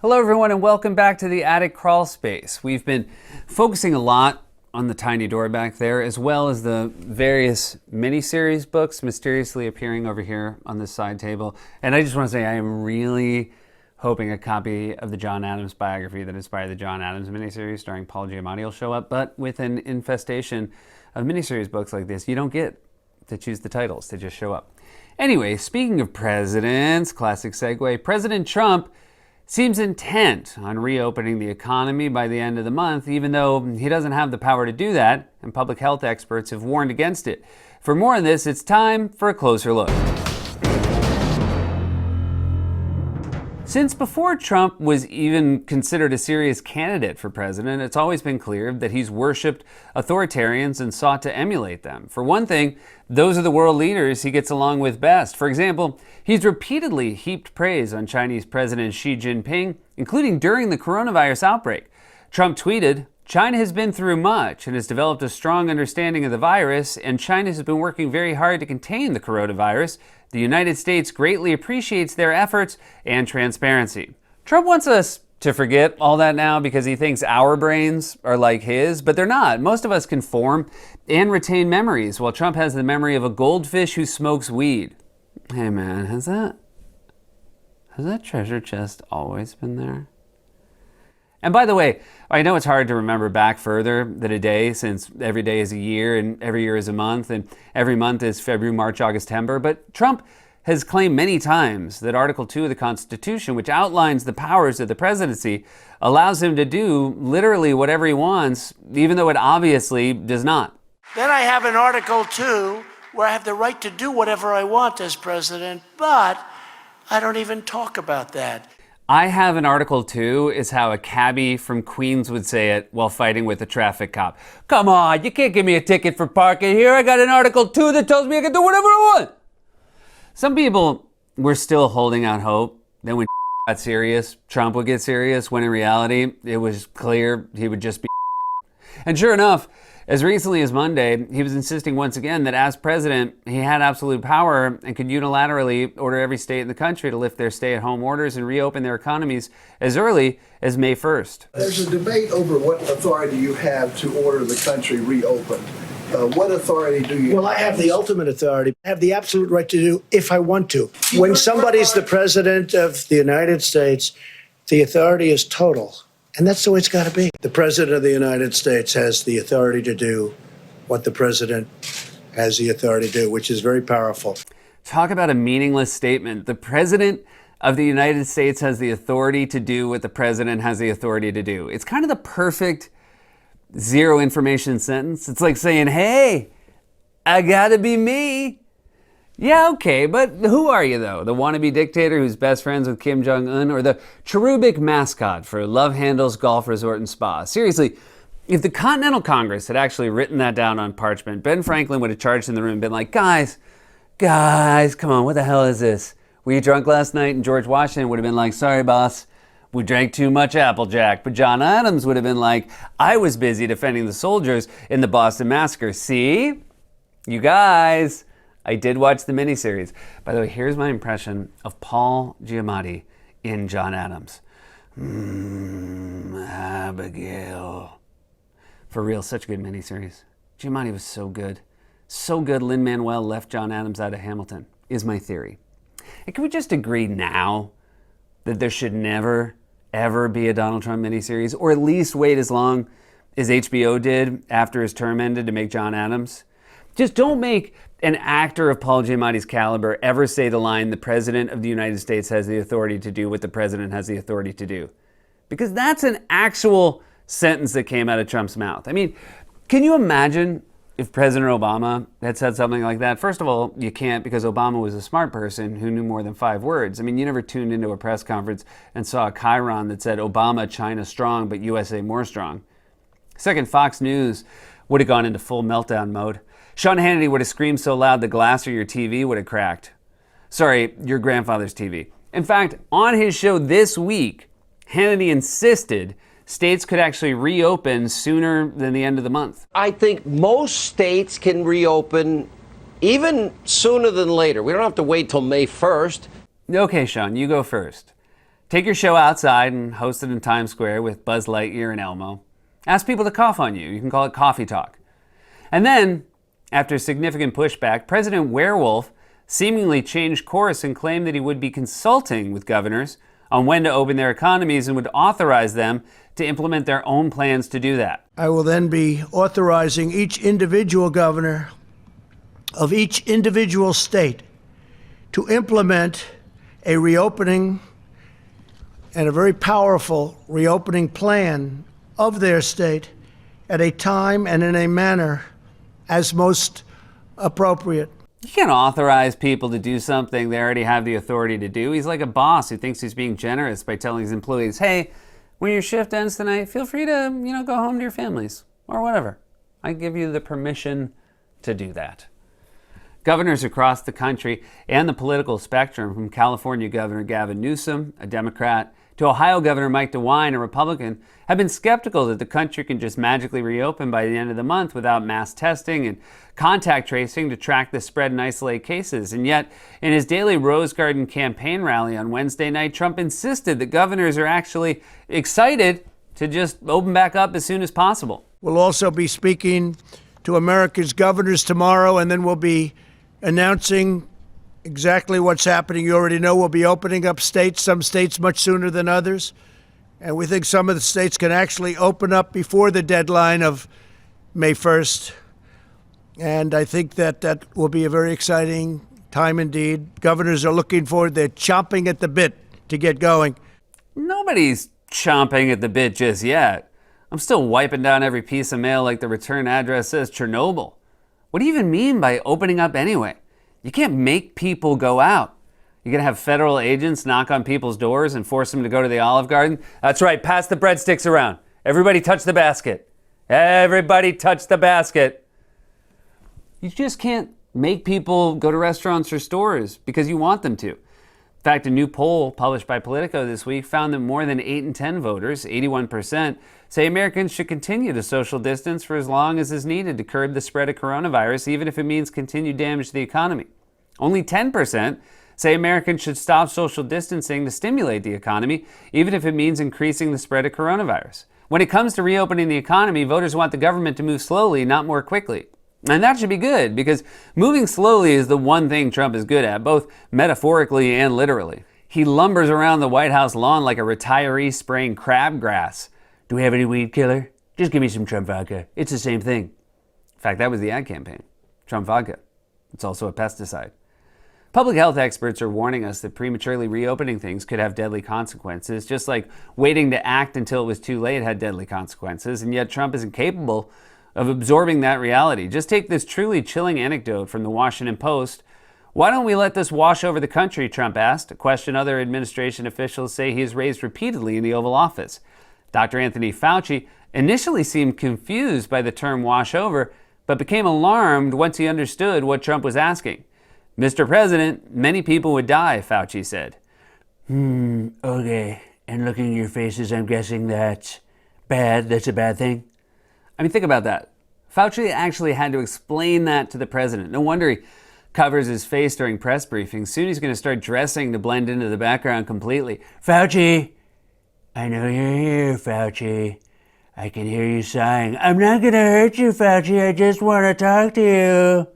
Hello everyone and welcome back to the Attic Crawl Space. We've been focusing a lot on the tiny door back there, as well as the various miniseries books mysteriously appearing over here on this side table. And I just want to say I am really hoping a copy of the John Adams biography that inspired the John Adams miniseries starring Paul Giamatti will show up. But with an infestation of miniseries books like this, you don't get to choose the titles, they just show up. Anyway, speaking of presidents, classic segue, President Trump seems intent on reopening the economy by the end of the month, even though he doesn't have the power to do that, and public health experts have warned against it. For more on this, it's time for a closer look. Since before Trump was even considered a serious candidate for president, it's always been clear that he's worshipped authoritarians and sought to emulate them. For one thing, those are the world leaders he gets along with best. For example, he's repeatedly heaped praise on Chinese President Xi Jinping, including during the coronavirus outbreak. Trump tweeted, "China has been through much and has developed a strong understanding of the virus, and China has been working very hard to contain the coronavirus. The United States greatly appreciates their efforts and transparency." Trump wants us to forget all that now because he thinks our brains are like his, but they're not. Most of us can form and retain memories, while Trump has the memory of a goldfish who smokes weed. Hey man, has that treasure chest always been there? And by the way, I know it's hard to remember back further than a day, since every day is a year and every year is a month and every month is February, March, August, September. But Trump has claimed many times that Article 2 of the Constitution, which outlines the powers of the presidency, allows him to do literally whatever he wants, even though it obviously does not. Then I have an Article 2 where I have the right to do whatever I want as president, but I don't even talk about that. I have an Article 2 is how a cabbie from Queens would say it while fighting with a traffic cop. Come on, you can't give me a ticket for parking here. I got an Article 2 that tells me I can do whatever I want. Some people were still holding out hope that when got serious, Trump would get serious, when in reality, it was clear he would just be. And sure enough, as recently as Monday, he was insisting once again that as president, he had absolute power and could unilaterally order every state in the country to lift their stay-at-home orders and reopen their economies as early as May 1st. There's a debate over what authority you have to order the country reopened. What authority do you have? Well, I have the ultimate authority. I have the absolute right to do if I want to. When somebody's the president of the United States, the authority is total. And that's the way it's got to be. The president of the United States has the authority to do what the president has the authority to do, which is very powerful. Talk about a meaningless statement. The president of the United States has the authority to do what the president has the authority to do. It's kind of the perfect zero information sentence. It's like saying, hey, I gotta be me. Yeah, okay, but who are you though? The wannabe dictator who's best friends with Kim Jong-un, or the cherubic mascot for Love Handles Golf Resort and Spa? Seriously, if the Continental Congress had actually written that down on parchment, Ben Franklin would have charged in the room and been like, guys, come on, what the hell is this? Were you drunk last night? And George Washington would have been like, sorry, boss, we drank too much Applejack. But John Adams would have been like, I was busy defending the soldiers in the Boston Massacre. See? You guys, I did watch the miniseries. By the way, here's my impression of Paul Giamatti in John Adams. Abigail. For real, such a good miniseries. Giamatti was so good. So good, Lin-Manuel left John Adams out of Hamilton, is my theory. And can we just agree now that there should never, ever be a Donald Trump miniseries, or at least wait as long as HBO did after his term ended to make John Adams? Just don't make an actor of Paul Giamatti's caliber ever say the line, the president of the United States has the authority to do what the president has the authority to do. Because that's an actual sentence that came out of Trump's mouth. I mean, can you imagine if President Obama had said something like that? First of all, you can't, because Obama was a smart person who knew more than 5 words. I mean, you never tuned into a press conference and saw a chyron that said, Obama, China strong, but USA more strong. Second, Fox News would have gone into full meltdown mode. Sean Hannity would have screamed so loud the glass of your TV would have cracked. Sorry, your grandfather's TV. In fact, on his show this week, Hannity insisted states could actually reopen sooner than the end of the month. I think most states can reopen even sooner than later. We don't have to wait till May 1st. Okay, Sean, you go first. Take your show outside and host it in Times Square with Buzz Lightyear and Elmo. Ask people to cough on you. You can call it coffee talk. And then, after significant pushback, President Werewolf seemingly changed course and claimed that he would be consulting with governors on when to open their economies and would authorize them to implement their own plans to do that. I will then be authorizing each individual governor of each individual state to implement a reopening and a very powerful reopening plan of their state at a time and in a manner as most appropriate. You can't authorize people to do something they already have the authority to do. He's like a boss who thinks he's being generous by telling his employees, hey, when your shift ends tonight, feel free to, go home to your families or whatever. I give you the permission to do that. Governors across the country and the political spectrum, from California Governor Gavin Newsom, a Democrat, to Ohio Governor Mike DeWine, a Republican, have been skeptical that the country can just magically reopen by the end of the month without mass testing and contact tracing to track the spread and isolate cases. And yet, in his daily Rose Garden campaign rally on Wednesday night, Trump insisted that governors are actually excited to just open back up as soon as possible. We'll also be speaking to America's governors tomorrow, and then we'll be announcing exactly what's happening. You already know we'll be opening up states, some states much sooner than others. And we think some of the states can actually open up before the deadline of May 1st. And I think that will be a very exciting time indeed. Governors are looking forward. They're chomping at the bit to get going. Nobody's chomping at the bit just yet. I'm still wiping down every piece of mail like the return address says Chernobyl. What do you even mean by opening up anyway? You can't make people go out. You're going to have federal agents knock on people's doors and force them to go to the Olive Garden? That's right, pass the breadsticks around. Everybody touch the basket. Everybody touch the basket. You just can't make people go to restaurants or stores because you want them to. In fact, a new poll published by Politico this week found that more than 8 in 10 voters, 81%, say Americans should continue to social distance for as long as is needed to curb the spread of coronavirus, even if it means continued damage to the economy. Only 10% say Americans should stop social distancing to stimulate the economy, even if it means increasing the spread of coronavirus. When it comes to reopening the economy, voters want the government to move slowly, not more quickly. And that should be good, because moving slowly is the one thing Trump is good at, both metaphorically and literally. He lumbers around the White House lawn like a retiree spraying crabgrass. Do we have any weed killer? Just give me some Trump vodka. It's the same thing. In fact, that was the ad campaign. Trump vodka. It's also a pesticide. Public health experts are warning us that prematurely reopening things could have deadly consequences, just like waiting to act until it was too late had deadly consequences, and yet Trump is incapable of absorbing that reality. Just take this truly chilling anecdote from the Washington Post. Why don't we let this wash over the country, Trump asked, a question other administration officials say he has raised repeatedly in the Oval Office. Dr. Anthony Fauci initially seemed confused by the term wash over, but became alarmed once he understood what Trump was asking. Mr. President, many people would die, Fauci said. Okay. And looking at your faces, I'm guessing that's bad. That's a bad thing? I mean, think about that. Fauci actually had to explain that to the president. No wonder he covers his face during press briefings. Soon he's going to start dressing to blend into the background completely. Fauci, I know you're here, Fauci. I can hear you sighing. I'm not going to hurt you, Fauci. I just want to talk to you.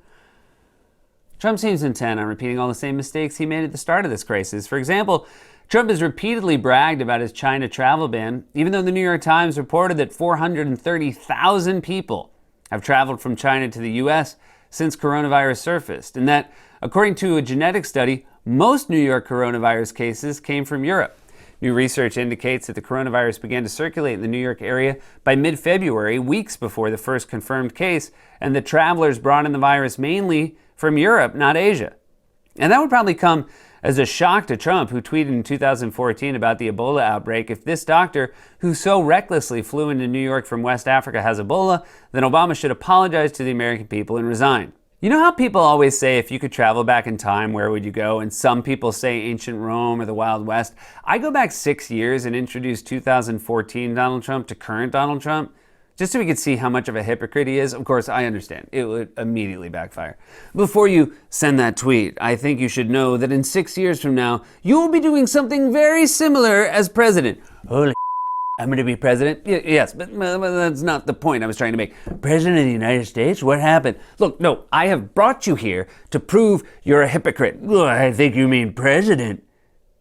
Trump seems intent on repeating all the same mistakes he made at the start of this crisis. For example, Trump has repeatedly bragged about his China travel ban, even though the New York Times reported that 430,000 people have traveled from China to the U.S. since coronavirus surfaced, and that, according to a genetic study, most New York coronavirus cases came from Europe. New research indicates that the coronavirus began to circulate in the New York area by mid-February, weeks before the first confirmed case, and that travelers brought in the virus mainly from Europe, not Asia. And that would probably come as a shock to Trump, who tweeted in 2014 about the Ebola outbreak. If this doctor, who so recklessly flew into New York from West Africa, has Ebola, then Obama should apologize to the American people and resign. You know how people always say, if you could travel back in time, where would you go? And some people say ancient Rome or the Wild West. I go back 6 years and introduce 2014 Donald Trump to current Donald Trump. just so we could see how much of a hypocrite he is. Of course, I understand. It would immediately backfire. Before you send that tweet, I think you should know that in 6 years from now, you will be doing something very similar as president. Holy I'm going to be president? Yes, but that's not the point I was trying to make. President of the United States? What happened? Look, no, I have brought you here to prove you're a hypocrite. I think you mean president.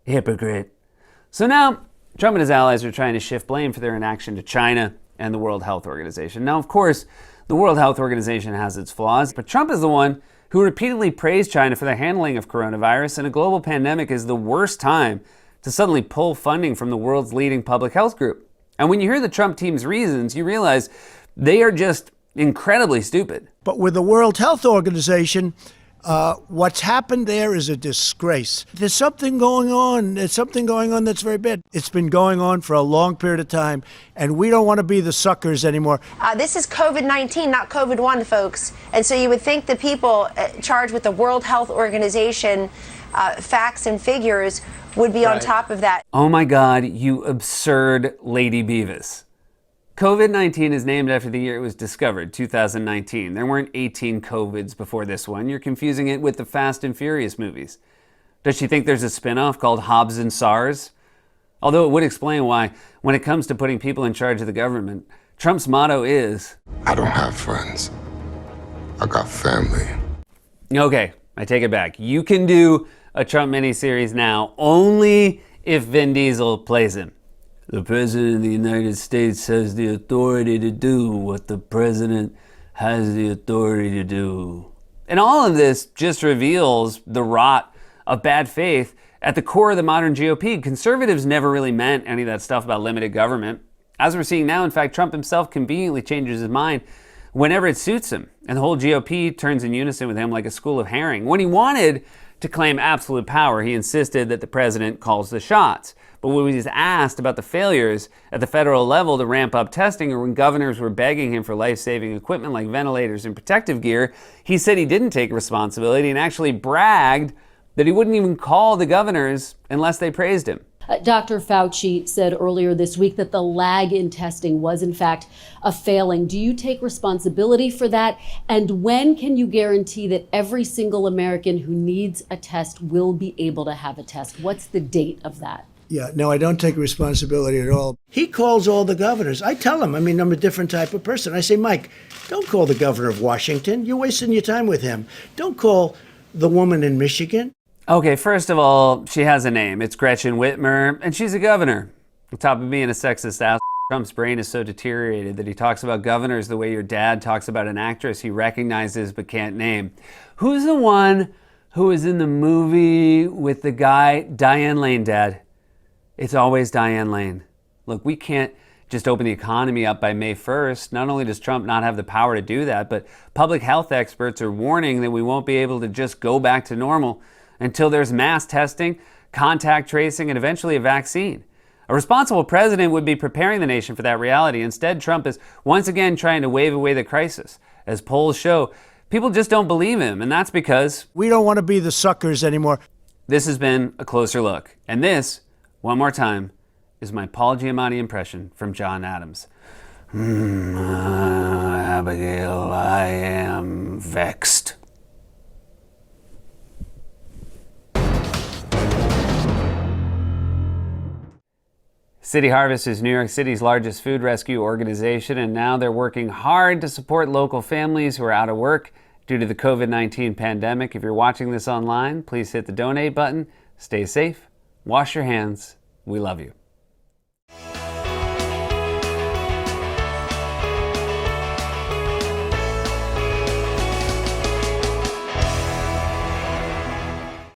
Hypocrite. So now, Trump and his allies are trying to shift blame for their inaction to China and the World Health Organization. Now, of course, the World Health Organization has its flaws, but Trump is the one who repeatedly praised China for the handling of coronavirus, and a global pandemic is the worst time to suddenly pull funding from the world's leading public health group. And when you hear the Trump team's reasons, you realize they are just incredibly stupid. But with the World Health Organization, what's happened there is a disgrace. There's something going on. There's something going on that's very bad. It's been going on for a long period of time, and we don't want to be the suckers anymore. This is COVID-19, not COVID-1, folks. And so you would think the people charged with the World Health Organization facts and figures would be on top of that. Oh my God, you absurd Lady Beavis. COVID-19 is named after the year it was discovered, 2019. There weren't 18 COVIDs before this one. You're confusing it with the Fast and Furious movies. Does she think there's a spin-off called Hobbs and SARS? Although it would explain why, when it comes to putting people in charge of the government, Trump's motto is, I don't have friends. I got family. Okay, I take it back. You can do a Trump miniseries now only if Vin Diesel plays him. The President of the United States has the authority to do what the President has the authority to do. And all of this just reveals the rot of bad faith at the core of the modern GOP. Conservatives never really meant any of that stuff about limited government. As we're seeing now, in fact, Trump himself conveniently changes his mind whenever it suits him. And the whole GOP turns in unison with him like a school of herring. When he wanted to claim absolute power, he insisted that the president calls the shots. But when he was asked about the failures at the federal level to ramp up testing, or when governors were begging him for life-saving equipment like ventilators and protective gear, he said he didn't take responsibility and actually bragged that he wouldn't even call the governors unless they praised him. Dr. Fauci said earlier this week that the lag in testing was, in fact, a failing. Do you take responsibility for that? And when can you guarantee that every single American who needs a test will be able to have a test? What's the date of that? Yeah, no, I don't take responsibility at all. He calls all the governors. I tell him, I'm a different type of person. I say, Mike, don't call the governor of Washington. You're wasting your time with him. Don't call the woman in Michigan. Okay, first of all, she has a name. It's Gretchen Whitmer, and she's a governor. On top of being a sexist ass, Trump's brain is so deteriorated that he talks about governors the way your dad talks about an actress he recognizes but can't name. Who's the one who was in the movie with the guy, Diane Lane, Dad? It's always Diane Lane. Look, we can't just open the economy up by May 1st. Not only does Trump not have the power to do that, but public health experts are warning that we won't be able to just go back to normal until there's mass testing, contact tracing, and eventually a vaccine. A responsible president would be preparing the nation for that reality. Instead, Trump is once again trying to wave away the crisis. As polls show, people just don't believe him, and that's because we don't want to be the suckers anymore. This has been A Closer Look, and this, one more time, is my Paul Giamatti impression from John Adams. Abigail, I am vexed. City Harvest is New York City's largest food rescue organization, and now they're working hard to support local families who are out of work due to the COVID-19 pandemic. If you're watching this online, please hit the donate button. Stay safe. Wash your hands. We love you.